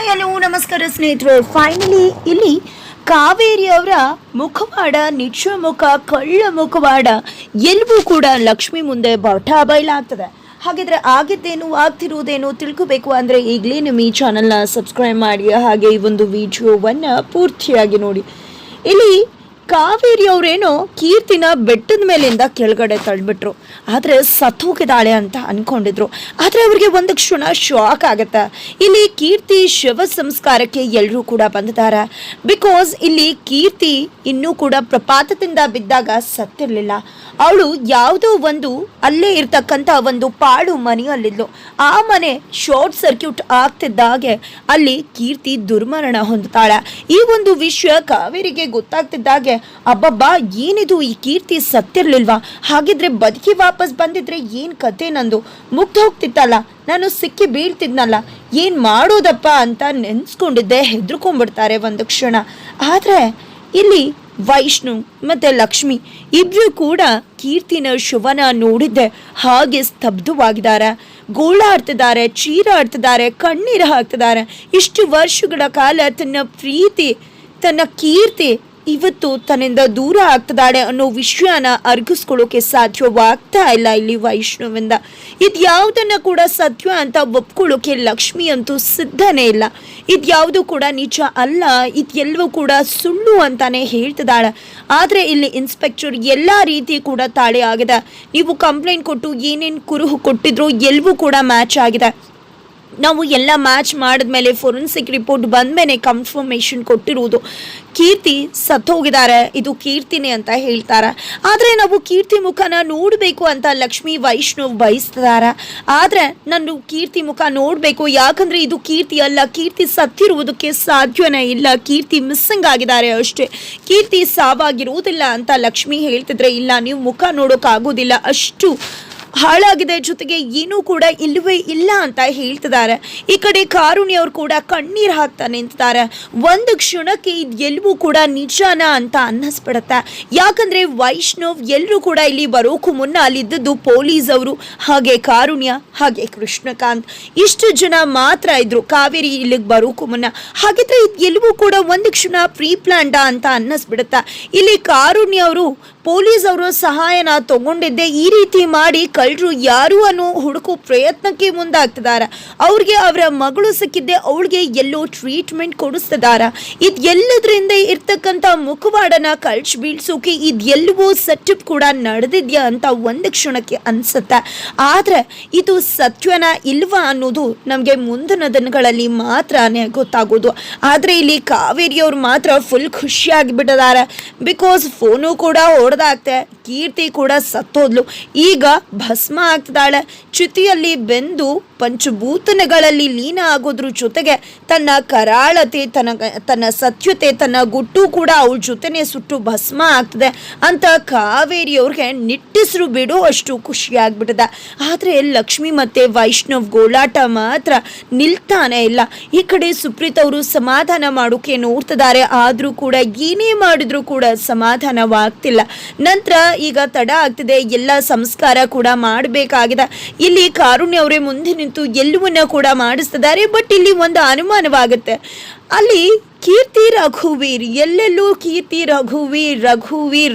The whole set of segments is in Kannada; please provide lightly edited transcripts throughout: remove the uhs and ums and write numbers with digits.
ಹಲೋ ನಮಸ್ಕಾರ ಸ್ನೇಹಿತರೆ. ಫೈನಲಿ ಇಲ್ಲಿ ಕಾವೇರಿ ಅವರ ಮುಖವಾಡ, ನಿಜ ಮುಖ, ಕಳ್ಳ ಮುಖವಾಡ ಎಲ್ಲವೂ ಕೂಡ ಲಕ್ಷ್ಮಿ ಮುಂದೆ ಬಯಲಾಗ್ತದೆ. ಹಾಗಿದ್ರೆ ಆಗಿದ್ದೇನು, ಆಗ್ತಿರುವುದೇನು ತಿಳ್ಕೋಬೇಕು ಅಂದರೆ ಈಗಲೇ ನಿಮ್ಮ ಈ ಚಾನಲ್ನ ಸಬ್ಸ್ಕ್ರೈಬ್ ಮಾಡಿ, ಹಾಗೆ ಈ ಒಂದು ವಿಡಿಯೋವನ್ನು ಪೂರ್ತಿಯಾಗಿ ನೋಡಿ. ಇಲ್ಲಿ ಕಾವೇರಿ ಅವರೇನೋ ಕೀರ್ತಿನ ಬೆಟ್ಟದ ಮೇಲಿಂದ ಕೆಳಗಡೆ ತಳ್ಳಿಬಿಟ್ರು, ಆದರೆ ಸತ್ತೋಗಿದ್ದಾಳೆ ಅಂತ ಅಂದ್ಕೊಂಡಿದ್ರು. ಆದರೆ ಅವ್ರಿಗೆ ಒಂದು ಕ್ಷಣ ಶಾಕ್ ಆಗುತ್ತೆ. ಇಲ್ಲಿ ಕೀರ್ತಿ ಶವ ಸಂಸ್ಕಾರಕ್ಕೆ ಎಲ್ಲರೂ ಕೂಡ ಬಂದಿದ್ದಾರೆ. ಬಿಕಾಸ್ ಇಲ್ಲಿ ಕೀರ್ತಿ ಇನ್ನೂ ಕೂಡ ಪ್ರಪಾತದಿಂದ ಬಿದ್ದಾಗ ಸತ್ತಿರಲಿಲ್ಲ. ಅವಳು ಯಾವುದೋ ಒಂದು ಅಲ್ಲೇ ಇರ್ತಕ್ಕಂಥ ಒಂದು ಪಾಳು ಮನೆಯಲ್ಲಿದ್ಲು. ಆ ಮನೆ ಶಾರ್ಟ್ ಸರ್ಕ್ಯೂಟ್ ಆಗ್ತಿದ್ದಾಗೆ ಅಲ್ಲಿ ಕೀರ್ತಿ ದುರ್ಮರಣ ಹೊಂದುತ್ತಾಳೆ. ಈ ಒಂದು ವಿಷಯ ಕಾವೇರಿಗೆ ಗೊತ್ತಾಗ್ತಿದ್ದಾಗೆ, ಅಬ್ಬಬ್ಬಾ ಏನಿದು, ಈ ಕೀರ್ತಿ ಸತ್ತಿರ್ಲಿಲ್ವಾ? ಹಾಗಿದ್ರೆ ಬದುಕಿ ವಾಪಸ್ ಬಂದಿದ್ರೆ ಏನ್ ಕತೆ, ನಂದು ಮುಗ್ದು ಹೋಗ್ತಿತ್ತಲ್ಲ, ನಾನು ಸಿಕ್ಕಿ ಬೀಳ್ತಿದ್ನಲ್ಲ, ಏನ್ ಮಾಡೋದಪ್ಪ ಅಂತ ನೆನ್ಸ್ಕೊಂಡಿದ್ದೆ. ಹೆದರ್ಕೊಂಡ್ಬಿಡ್ತಾರೆ ಒಂದು ಕ್ಷಣ. ಆದ್ರೆ ಇಲ್ಲಿ ವೈಷ್ಣು ಮತ್ತೆ ಲಕ್ಷ್ಮಿ ಇಬ್ರು ಕೂಡ ಕೀರ್ತಿನ ಶವನ ನೋಡಿದ್ದೆ ಹಾಗೆ ಸ್ತಬ್ಧವಾಗಿದ್ದಾರೆ. ಗೋಳಾಡ್ತಿದ್ದಾರೆ, ಚೀರಾಡ್ತಿದ್ದಾರೆ, ಕಣ್ಣೀರು ಹಾಕ್ತಿದ್ದಾರೆ. ಇಷ್ಟು ವರ್ಷಗಳ ಕಾಲ ತನ್ನ ಪ್ರೀತಿ, ತನ್ನ ಕೀರ್ತಿ ಇವತ್ತು ತನ್ನಿಂದ ದೂರ ಆಗ್ತಿದ್ದಾಳೆ ಅನ್ನೋ ವಿಷಯನ ಅರ್ಗಿಸ್ಕೊಳ್ಳೋಕೆ ಸಾಧ್ಯವಾಗ್ತಾ ಇಲ್ಲ ಇಲ್ಲಿ ವೈಷ್ಣವಿಂದ. ಇದ್ಯಾವುದನ್ನ ಕೂಡ ಸತ್ಯ ಅಂತ ಒಪ್ಕೊಳ್ಳೋಕೆ ಲಕ್ಷ್ಮಿ ಅಂತೂ ಸಿದ್ಧನೇ ಇಲ್ಲ. ಇದ್ಯಾವುದು ಕೂಡ ನಿಜ ಅಲ್ಲ, ಇದೆಲ್ಲವೂ ಕೂಡ ಸುಳ್ಳು ಅಂತಾನೆ ಹೇಳ್ತಿದ್ದಾಳೆ. ಆದರೆ ಇಲ್ಲಿ ಇನ್ಸ್ಪೆಕ್ಟರ್ ಎಲ್ಲ ರೀತಿ ಕೂಡ ತಾಳೆ ಆಗಿದೆ. ನೀವು ಕಂಪ್ಲೇಂಟ್ ಕೊಟ್ಟು ಏನೇನು ಕುರುಹು ಕೊಟ್ಟಿದ್ರು ಎಲ್ಲವೂ ಕೂಡ ಮ್ಯಾಚ್ ಆಗಿದೆ. ನಾವು ಎಲ್ಲ ಮ್ಯಾಚ್ ಮಾಡಿದ್ಮೇಲೆ ಫೋರೆನ್ಸಿಕ್ ರಿಪೋರ್ಟ್ ಬಂದ್ಮೇಲೆ ಕನ್ಫರ್ಮೇಷನ್ ಕೊಟ್ಟಿರುವುದು ಕೀರ್ತಿ ಸತ್ತೋಗಿದ್ದಾರೆ, ಇದು ಕೀರ್ತಿನೇ ಅಂತ ಹೇಳ್ತಾರೆ. ಆದರೆ ನಾವು ಕೀರ್ತಿ ಮುಖನ ನೋಡಬೇಕು ಅಂತ ಲಕ್ಷ್ಮಿ ವೈಷ್ಣವ್ ಬಯಸ್ತಿದ್ದಾರೆ. ಆದರೆ ನಾನು ಕೀರ್ತಿ ಮುಖ ನೋಡಬೇಕು, ಯಾಕಂದರೆ ಇದು ಕೀರ್ತಿ ಅಲ್ಲ, ಕೀರ್ತಿ ಸತ್ತಿರುವುದಕ್ಕೆ ಸಾಧ್ಯನೇ ಇಲ್ಲ, ಕೀರ್ತಿ ಮಿಸ್ಸಿಂಗ್ ಆಗಿದ್ದಾರೆ ಅಷ್ಟೇ, ಕೀರ್ತಿ ಸಾವಾಗಿರುವುದಿಲ್ಲ ಅಂತ ಲಕ್ಷ್ಮಿ ಹೇಳ್ತಿದ್ರೆ, ಇಲ್ಲ ನೀವು ಮುಖ ನೋಡೋಕ್ಕಾಗೋದಿಲ್ಲ, ಅಷ್ಟು ಹಾಳಾಗಿದೆ, ಜೊತೆಗೆ ಏನೂ ಕೂಡ ಇಲ್ಲವೇ ಇಲ್ಲ ಅಂತ ಹೇಳ್ತಿದ್ದಾರೆ. ಈ ಕಡೆ ಕಾರುಣ್ಯ ಅವರು ಕೂಡ ಕಣ್ಣೀರು ಹಾಕ್ತಾ ನಿಂತಿದ್ದಾರೆ. ಒಂದು ಕ್ಷಣಕ್ಕೆ ಎಲ್ಲವೂ ಕೂಡ ನಿಜಾನ ಅಂತ ಅನ್ನಿಸ್ಬಿಡುತ್ತೆ. ಯಾಕಂದ್ರೆ ವೈಷ್ಣವ್ ಎಲ್ಲರೂ ಕೂಡ ಇಲ್ಲಿ ಬರೋಕ್ಕೂ ಮುನ್ನ ಅಲ್ಲಿದ್ದದ್ದು ಪೊಲೀಸ್ ಅವರು, ಹಾಗೆ ಕಾರುಣ್ಯ, ಹಾಗೆ ಕೃಷ್ಣಕಾಂತ್, ಇಷ್ಟು ಜನ ಮಾತ್ರ ಇದ್ರು ಕಾವೇರಿ ಇಲ್ಲಿಗೆ ಬರೋಕ್ಕೂ ಮುನ್ನ. ಹಾಗಿದ್ರೆ ಎಲ್ಲವೂ ಕೂಡ ಒಂದು ಕ್ಷಣ ಪ್ರೀ ಪ್ಲಾನ್ಡ್ ಅಂತ ಅನ್ನಿಸ್ಬಿಡುತ್ತೆ. ಇಲ್ಲಿ ಕಾರುಣ್ಯ ಅವರು ಪೊಲೀಸ್ ಅವರು ಸಹಾಯನ ತಗೊಂಡಿದ್ದೆ ಈ ರೀತಿ ಮಾಡಿ ಕಳ್ಳರು ಯಾರು ಅನ್ನೋ ಹುಡುಕೋ ಪ್ರಯತ್ನಕ್ಕೆ ಮುಂದಾಗ್ತಿದ್ದಾರೆ. ಅವ್ರಿಗೆ ಅವರ ಮಗಳು ಸಿಕ್ಕಿದ್ದೆ, ಅವಳಿಗೆ ಎಲ್ಲೋ ಟ್ರೀಟ್ಮೆಂಟ್ ಕೊಡಿಸ್ತಿದ್ದಾರೆ. ಇದೆಲ್ಲದರಿಂದ ಇರ್ತಕ್ಕಂಥ ಮುಖವಾಡನ ಕಳ್ಚ್ ಬೀಳ್ಸೋಕೆ ಇದೆಲ್ಲವೋ ಸೆಟಪ್ ಕೂಡ ನಡೆದಿದ್ಯಾ ಅಂತ ಒಂದು ಕ್ಷಣಕ್ಕೆ ಅನ್ಸುತ್ತೆ. ಆದರೆ ಇದು ಸತ್ಯನ ಇಲ್ವಾ ಅನ್ನೋದು ನಮಗೆ ಮುಂದಿನ ದಿನಗಳಲ್ಲಿ ಮಾತ್ರನೇ ಗೊತ್ತಾಗೋದು. ಆದರೆ ಇಲ್ಲಿ ಕಾವೇರಿಯವ್ರು ಮಾತ್ರ ಫುಲ್ ಖುಷಿಯಾಗಿಬಿಟ್ಟಿದ್ದಾರೆ. ಬಿಕಾಸ್ ಫೋನು ಕೂಡ ಹೊಡೆದಾಗ್ತೆ, ಕೀರ್ತಿ ಕೂಡ ಸತ್ತೋದ್ಲು, ಈಗ ಭಸ್ಮ ಆಗ್ತಿದ್ದಾಳೆ. ಚ್ಯುತಿಯಲ್ಲಿ ಬೆಂದು ಪಂಚಭೂತನಗಳಲ್ಲಿ ಲೀನ ಆಗೋದ್ರ ಜೊತೆಗೆ ತನ್ನ ಕರಾಳತೆ, ತನ್ನ ಸತ್ಯತೆ, ತನ್ನ ಗುಟ್ಟು ಕೂಡ ಅವ್ರ ಜೊತೆನೆ ಸುಟ್ಟು ಭಸ್ಮ ಆಗ್ತದೆ ಅಂತ ಕಾವೇರಿಯವ್ರಿಗೆ ನಿಟ್ಟಿಸ್ರು ಬಿಡೋ ಅಷ್ಟು ಖುಷಿಯಾಗ್ಬಿಟ್ಟಿದೆ. ಆದರೆ ಲಕ್ಷ್ಮಿ ಮತ್ತೆ ವೈಷ್ಣವ್ ಗೋಳಾಟ ಮಾತ್ರ ನಿಲ್ತಾನೆ ಇಲ್ಲ. ಈ ಕಡೆ ಸುಪ್ರೀತ್ ಅವರು ಸಮಾಧಾನ ಮಾಡೋಕೆ ನೋಡ್ತಿದ್ದಾರೆ, ಆದರೂ ಕೂಡ ಏನೇ ಮಾಡಿದ್ರು ಕೂಡ ಸಮಾಧಾನವಾಗ್ತಿಲ್ಲ. ನಂತರ ಈಗ ತಡ ಆಗ್ತಿದೆ, ಎಲ್ಲ ಸಂಸ್ಕಾರ ಕೂಡ ಮಾಡಬೇಕಾಗಿದೆ. ಇಲ್ಲಿ ಕಾರುಣ್ಯ ಅವರೇ ಮುಂದೆ ನಿಂತು ಎಲ್ಲವನ್ನ ಕೂಡ ಮಾಡಿಸ್ತಿದ್ದಾರೆ. ಬಟ್ ಇಲ್ಲಿ ಒಂದು ಅನುಮಾನವಾಗುತ್ತೆ, ಅಲ್ಲಿ ಕೀರ್ತಿ ರಘುವೀರ್, ಎಲ್ಲೆಲ್ಲೂ ಕೀರ್ತಿ ರಘುವೀರ್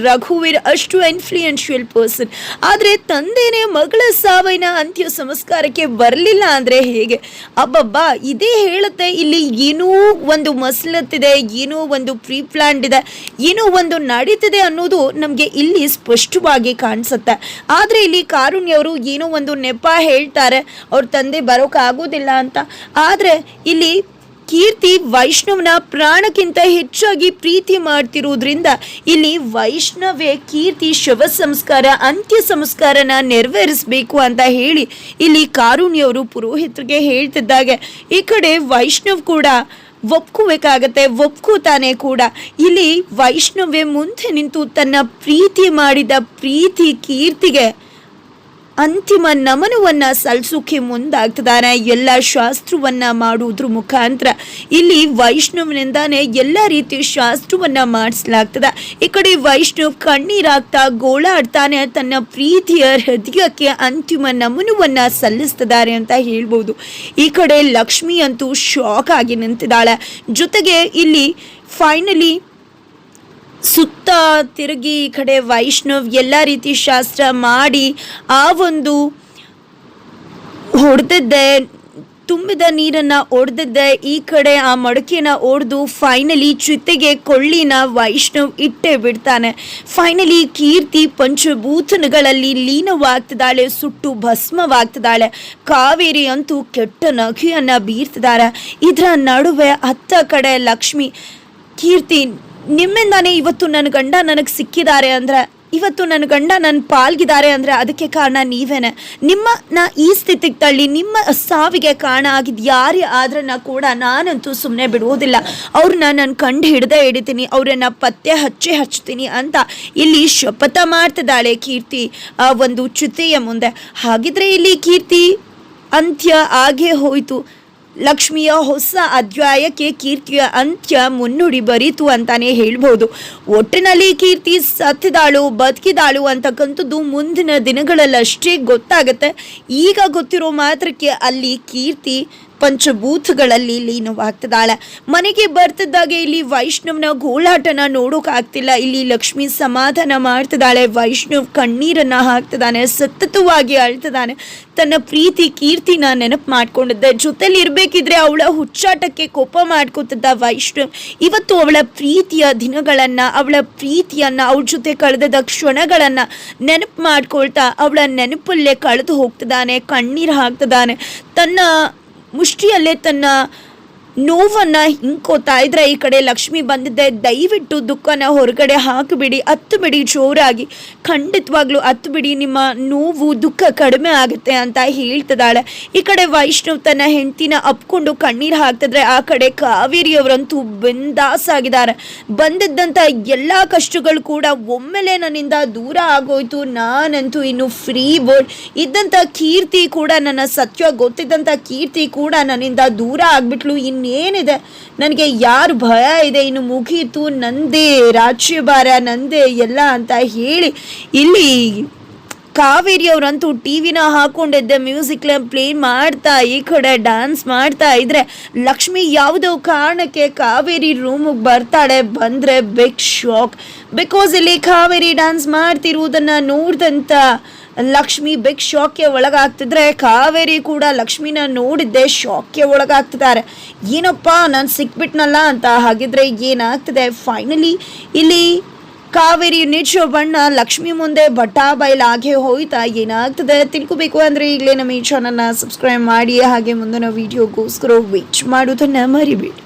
ಅಷ್ಟು ಇನ್ಫ್ಲೂಯೆನ್ಷಿಯಲ್ ಪರ್ಸನ್. ಆದರೆ ತಂದೆನೇ ಮಗಳ ಸಾವಿನ ಅಂತ್ಯ ಸಂಸ್ಕಾರಕ್ಕೆ ಬರಲಿಲ್ಲ ಅಂದರೆ ಹೇಗೆ? ಅಬ್ಬಬ್ಬಾ, ಇದೇ ಹೇಳುತ್ತೆ ಇಲ್ಲಿ ಏನೋ ಒಂದು ಮಸಲತ್ತಿದೆ, ಏನೋ ಒಂದು ಪ್ರೀ ಪ್ಲಾನ್ಡ್ ಇದೆ, ಏನೋ ಒಂದು ನಡೀತಿದೆ ಅನ್ನೋದು ನಮಗೆ ಇಲ್ಲಿ ಸ್ಪಷ್ಟವಾಗಿ ಕಾಣಿಸುತ್ತೆ. ಆದರೆ ಇಲ್ಲಿ ಕಾರುಣ್ಯವರು ಏನೋ ಒಂದು ನೆಪ ಹೇಳ್ತಾರೆ, ಅವ್ರ ತಂದೆ ಬರೋಕ್ಕಾಗೋದಿಲ್ಲ ಅಂತ. ಆದರೆ ಇಲ್ಲಿ ಕೀರ್ತಿ ವೈಷ್ಣವನ ಪ್ರಾಣಕ್ಕಿಂತ ಹೆಚ್ಚಾಗಿ ಪ್ರೀತಿ ಮಾಡ್ತಿರೋದ್ರಿಂದ ಇಲ್ಲಿ ವೈಷ್ಣವೇ ಕೀರ್ತಿ ಶವ ಸಂಸ್ಕಾರ, ಅಂತ್ಯ ಸಂಸ್ಕಾರನ ನೆರವೇರಿಸಬೇಕು ಅಂತ ಹೇಳಿ ಇಲ್ಲಿ ಕಾರುಣ್ಯವರು ಪುರೋಹಿತರಿಗೆ ಹೇಳ್ತಿದ್ದಾಗೆ, ಈ ಕಡೆ ವೈಷ್ಣವ್ ಕೂಡ ಒಪ್ಕೋಬೇಕಾಗತ್ತೆ, ಒಪ್ಕೋತಾನೆ ಕೂಡ. ಇಲ್ಲಿ ವೈಷ್ಣವೇ ಮುಂದೆ ನಿಂತು ತನ್ನ ಪ್ರೀತಿ ಮಾಡಿದ ಪ್ರೀತಿ ಕೀರ್ತಿಗೆ ಅಂತಿಮ ನಮನವನ್ನ ಸಲ್ಲಿಸೋಕೆ ಮುಂದಾಗ್ತಿದ್ದಾನೆ. ಎಲ್ಲ ಶಾಸ್ತ್ರವನ್ನ ಮಾಡುವುದ್ರ ಮುಖಾಂತರ ಇಲ್ಲಿ ವೈಷ್ಣವನಿಂದಾನೆ ಎಲ್ಲ ರೀತಿ ಶಾಸ್ತ್ರವನ್ನ ಮಾಡಿಸಲಾಗ್ತದೆ. ಈ ಕಡೆ ವೈಷ್ಣವ್ ಕಣ್ಣೀರಾಗ್ತಾ ಗೋಳಾಡ್ತಾನೆ, ತನ್ನ ಪ್ರೀತಿಯ ಹೃದಯಕ್ಕೆ ಅಂತಿಮ ನಮನವನ್ನ ಸಲ್ಲಿಸ್ತಿದ್ದಾರೆ ಅಂತ ಹೇಳ್ಬೋದು. ಈ ಕಡೆ ಲಕ್ಷ್ಮಿ ಅಂತೂ ಶಾಕ್ ಆಗಿ ನಿಂತಿದ್ದಾಳೆ. ಜೊತೆಗೆ ಇಲ್ಲಿ ಫೈನಲಿ ಸುತ್ತ ತಿರುಗಿ ಈ ಕಡೆ ವೈಷ್ಣವ್ ಎಲ್ಲ ರೀತಿ ಶಾಸ್ತ್ರ ಮಾಡಿ ಆ ಒಂದು ಹೊಡೆದಿದ್ದೆ, ತುಂಬಿದ ನೀರನ್ನು ಒಡೆದಿದ್ದೆ, ಈ ಕಡೆ ಆ ಮಡಕೆನ ಒಡೆದು ಫೈನಲಿ ಚಿತೆಗೆ ಕೊಳ್ಳಿನ ವೈಷ್ಣವ್ ಇಟ್ಟೇ ಬಿಡ್ತಾನೆ. ಫೈನಲಿ ಕೀರ್ತಿ ಪಂಚಭೂತಗಳಲ್ಲಿ ಲೀನವಾಗ್ತಿದ್ದಾಳೆ, ಸುಟ್ಟು ಭಸ್ಮವಾಗ್ತಿದ್ದಾಳೆ. ಕಾವೇರಿ ಅಂತೂ ಕೆಟ್ಟ ನಗೆಯನ್ನು ಬೀರ್ತಿದ್ದಾರೆ. ಇದರ ನಡುವೆ ಅತ್ತ ಕಡೆ ಲಕ್ಷ್ಮಿ, ಕೀರ್ತಿ ನಿಮ್ಮಿಂದಾನೇ ಇವತ್ತು ನನ್ನ ಗಂಡ ನನಗೆ ಸಿಕ್ಕಿದ್ದಾರೆ ಅಂದರೆ, ಇವತ್ತು ನನ್ನ ಗಂಡ ನನ್ನ ಪಾಲ್ಗಿದ್ದಾರೆ ಅಂದರೆ ಅದಕ್ಕೆ ಕಾರಣ ನೀವೇನೆ. ನಿಮ್ಮನ್ನ ಈ ಸ್ಥಿತಿಗೆ ತಳ್ಳಿ ನಿಮ್ಮ ಸಾವಿಗೆ ಕಾರಣ ಆಗಿದ್ದು ಯಾರೇ ಆದ್ರನ್ನ ಕೂಡ ನಾನಂತೂ ಸುಮ್ಮನೆ ಬಿಡುವುದಿಲ್ಲ. ಅವ್ರನ್ನ ನಾನು ಕಂಡು ಹಿಡಿತೀನಿ, ಅವರನ್ನು ಪತ್ತೆ ಹಚ್ತೀನಿ ಅಂತ ಇಲ್ಲಿ ಶಪಥ ಮಾಡ್ತಿದ್ದಾಳೆ ಕೀರ್ತಿ ಒಂದು ಚಿತೆಯ ಮುಂದೆ. ಹಾಗಿದ್ರೆ ಇಲ್ಲಿ ಕೀರ್ತಿ ಅಂತ್ಯ ಆಗೇ ಹೋಯಿತು. ಲಕ್ಷ್ಮಿಯ ಹೊಸ ಅಧ್ಯಾಯಕ್ಕೆ ಕೀರ್ತಿಯ ಅಂತ್ಯ ಮುನ್ನುಡಿ ಬರೀತು ಅಂತಾನೆ ಹೇಳ್ಬೋದು. ಒಟ್ಟಿನಲ್ಲಿ ಕೀರ್ತಿ ಸತ್ತಿದಾಳು ಬದುಕಿದಾಳು ಅಂತಕ್ಕಂಥದ್ದು ಮುಂದಿನ ದಿನಗಳಲ್ಲಷ್ಟೇ ಗೊತ್ತಾಗುತ್ತೆ. ಈಗ ಗೊತ್ತಿರೋ ಮಾತ್ರಕ್ಕೆ ಅಲ್ಲಿ ಕೀರ್ತಿ ಪಂಚಭೂತಗಳಲ್ಲಿ ಲೀನವಾಗ್ತಿದ್ದಾಳೆ. ಮನೆಗೆ ಬರ್ತಿದ್ದಾಗೆ ಇಲ್ಲಿ ವೈಷ್ಣವ್ನ ಗೋಳಾಟನ ನೋಡೋಕ್ಕಾಗ್ತಿಲ್ಲ. ಇಲ್ಲಿ ಲಕ್ಷ್ಮಿ ಸಮಾಧಾನ ಮಾಡ್ತಿದ್ದಾಳೆ, ವೈಷ್ಣವ್ ಕಣ್ಣೀರನ್ನ ಹಾಕ್ತಿದ್ದಾನೆ, ಸತತವಾಗಿ ಅಳ್ತಿದ್ದಾನೆ. ತನ್ನ ಪ್ರೀತಿ ಕೀರ್ತಿನ ನೆನಪು ಮಾಡ್ಕೊಂಡಿದ್ದೆ, ಜೊತೆಲಿ ಇರ್ಬೇಕಿದ್ರೆ ಅವಳ ಹುಚ್ಚಾಟಕ್ಕೆ ಕೋಪ ಮಾಡ್ಕೊತಿದ್ದ ವೈಷ್ಣವ್ ಇವತ್ತು ಅವಳ ಪ್ರೀತಿಯ ದಿನಗಳನ್ನ, ಅವಳ ಪ್ರೀತಿಯನ್ನ, ಅವಳ ಜೊತೆ ಕಳೆದ ಕ್ಷಣಗಳನ್ನ ನೆನಪು ಮಾಡ್ಕೊಳ್ತಾ ಅವಳ ನೆನಪಲ್ಲೇ ಕಳೆದು ಹೋಗ್ತಿದ್ದಾನೆ, ಕಣ್ಣೀರು ಹಾಕ್ತಿದ್ದಾನೆ. ತನ್ನ ಮುಷ್ಟಿಯಲ್ಲೇ ತನ್ನ ನೋವನ್ನು ಹಿಂಕೋತಾ ಇದ್ರೆ ಈ ಕಡೆ ಲಕ್ಷ್ಮಿ ಬಂದಿದ್ದೆ, ದಯವಿಟ್ಟು ದುಃಖನ ಹೊರಗಡೆ ಹಾಕಿಬಿಡಿ, ಹತ್ತು ಬಿಡಿ ಜೋರಾಗಿ, ಖಂಡಿತವಾಗ್ಲೂ ಹತ್ತು ಬಿಡಿ, ನಿಮ್ಮ ನೋವು ದುಃಖ ಕಡಿಮೆ ಆಗುತ್ತೆ ಅಂತ ಹೇಳ್ತಿದ್ದಾಳೆ. ಈ ಕಡೆ ವೈಷ್ಣವ್ ತನ್ನ ಹೆಂಡತಿನ ಅಪ್ಕೊಂಡು ಕಣ್ಣೀರು ಹಾಕ್ತಿದ್ರೆ ಆ ಕಡೆ ಕಾವೇರಿಯವರಂತೂ ಬಿಂದಾಸ್ ಆಗಿದ್ದಾರೆ. ಬಂದಿದ್ದಂಥ ಎಲ್ಲ ಕಷ್ಟಗಳು ಕೂಡ ಒಮ್ಮೆಲೆ ನನ್ನಿಂದ ದೂರ ಆಗೋಯ್ತು, ನಾನಂತೂ ಇನ್ನು ಫ್ರೀ ಬರ್ಡ್. ಇದ್ದಂಥ ಕೀರ್ತಿ ಕೂಡ, ನನ್ನ ಸತ್ಯ ಗೊತ್ತಿದ್ದಂಥ ಕೀರ್ತಿ ಕೂಡ ನನ್ನಿಂದ ದೂರ ಆಗ್ಬಿಟ್ಲು. ಏನಿದೆ ನನಗೆ ಯಾರು ಭಯ ಇದೆ, ಇನ್ನು ಮುಗೀತು, ನಂದೇ ರಾಜ್ಯಭಾರ, ನಂದೇ ಎಲ್ಲ ಅಂತ ಹೇಳಿ ಇಲ್ಲಿ ಕಾವೇರಿಯವರಂತೂ ಟಿವಿನ ಹಾಕೊಂಡಿದ್ದೆ, ಮ್ಯೂಸಿಕ್ ಪ್ಲೇ ಮಾಡ್ತಾ ಈ ಕಡೆ ಡ್ಯಾನ್ಸ್ ಮಾಡ್ತಾ ಇದ್ರೆ ಲಕ್ಷ್ಮಿ ಯಾವುದೋ ಕಾರಣಕ್ಕೆ ಕಾವೇರಿ ರೂಮಿಗೆ ಬರ್ತಾಳೆ. ಬಂದರೆ ಬಿಗ್ ಶಾಕ್. ಬಿಕಾಸ್ ಇಲ್ಲಿ ಕಾವೇರಿ ಡ್ಯಾನ್ಸ್ ಮಾಡ್ತಿರುವುದನ್ನು ನೋಡಿದಂಥ ಲಕ್ಷ್ಮಿ ಬಿಗ್ ಶಾಕ್ಗೆ ಒಳಗಾಗ್ತಿದ್ರೆ ಕಾವೇರಿ ಕೂಡ ಲಕ್ಷ್ಮಿನ ನೋಡಿದ್ದೆ ಶಾಕ್ಗೆ ಒಳಗಾಗ್ತಿದ್ದಾರೆ. ಏನಪ್ಪ ನಾನು ಸಿಕ್ಬಿಟ್ನಲ್ಲ ಅಂತ. ಹಾಗಿದ್ರೆ ಏನಾಗ್ತಿದೆ ಫೈನಲಿ ಇಲ್ಲಿ ಕಾವೇರಿ ನಿಜ ಬಣ್ಣ ಲಕ್ಷ್ಮಿ ಮುಂದೆ ಬಟಾಬೈಲಾಗೆ ಹೋಯ್ತಾ, ಏನಾಗ್ತದೆ ತಿಳ್ಕೊಬೇಕು ಅಂದರೆ ಈಗಲೇ ನಮ್ಮ ಈ ಚಾನಲ್ನ ಸಬ್ಸ್ಕ್ರೈಬ್ ಮಾಡಿ, ಹಾಗೆ ಮುಂದಿನ ವಿಡಿಯೋಗೋಸ್ಕರ ವೇಟ್ ಮಾಡೋದನ್ನು ಮರಿಬೇಡಿ.